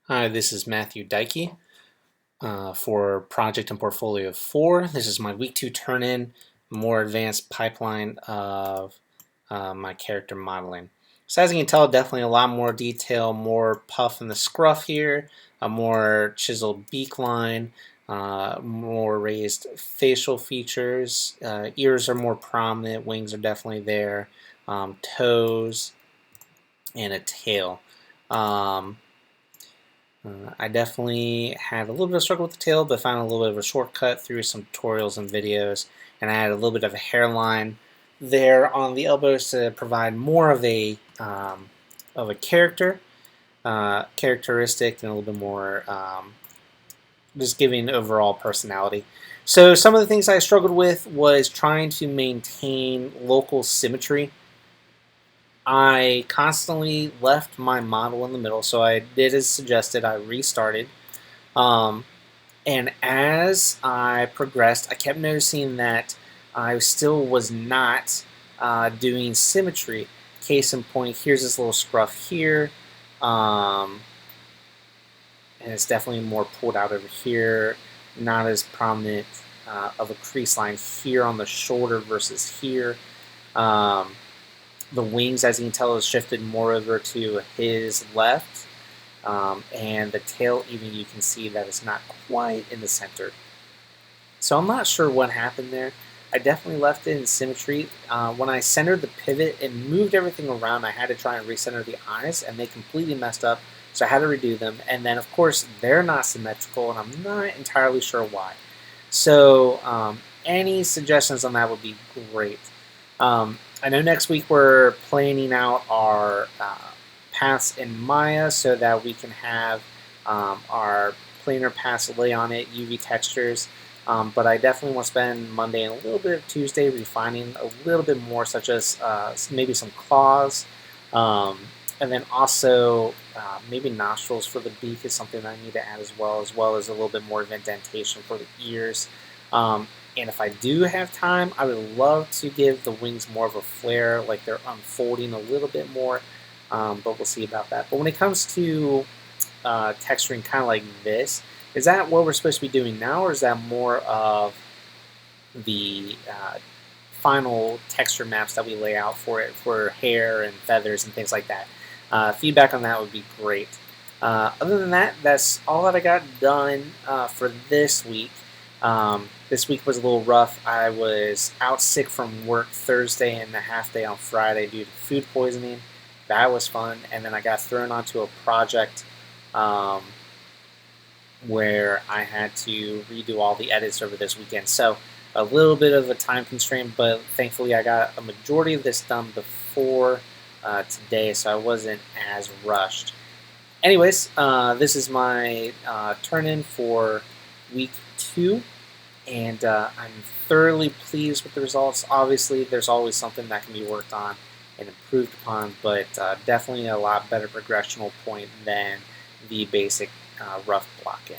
Hi, this is Matthew Deike for Project and Portfolio 4. This is my week 2 turn-in, more advanced pipeline of my character modeling. So as you can tell, definitely a lot more detail, more puff in the scruff here, a more chiseled beak line, more raised facial features. Ears are more prominent, wings are definitely there, toes, and a tail. I definitely had a little bit of struggle with the tail, but found a little bit of a shortcut through some tutorials and videos, and I had a little bit of a hairline there on the elbows to provide more of a characteristic, and a little bit more just giving overall personality. So some of the things I struggled with was trying to maintain local symmetry. I constantly left my model in the middle, so I did as suggested. I restarted. Um, and as I progressed, I kept noticing that I still was not doing symmetry. Case in point, here's this little scruff here. Um, and it's definitely more pulled out over here. Not as prominent of a crease line here on the shoulder versus here. Um, the wings, as you can tell, is shifted more over to his left. And the tail, even you can see that it's not quite in the center. So I'm not sure what happened there. I definitely left it in symmetry. When I centered the pivot and moved everything around, I had to try and recenter the eyes, and they completely messed up. So I had to redo them. And then, of course, they're not symmetrical, and I'm not entirely sure why. So any suggestions on that would be great. I know next week we're planning out our paths in Maya so that we can have our planar paths lay on it, UV textures. But I definitely want to spend Monday and a little bit of Tuesday refining a little bit more, such as maybe some claws. And then also maybe nostrils for the beak is something I need to add as well as a little bit more of indentation for the ears. And if I do have time, I would love to give the wings more of a flare, like they're unfolding a little bit more, but we'll see about that. But when it comes to texturing kind of like this, is that what we're supposed to be doing now, or is that more of the final texture maps that we lay out for it for hair and feathers and things like that? Feedback on that would be great. Other than that, that's all that I got done for this week. This week was a little rough. I was out sick from work Thursday and a half day on Friday due to food poisoning. That was fun. And then I got thrown onto a project um, where I had to redo all the edits over this weekend. So a little bit of a time constraint, but thankfully I got a majority of this done before today, so I wasn't as rushed. Anyways, this is my turn-in for week 2, and I'm thoroughly pleased with the results. Obviously, there's always something that can be worked on and improved upon, but definitely a lot better progressional point than the basic rough block in.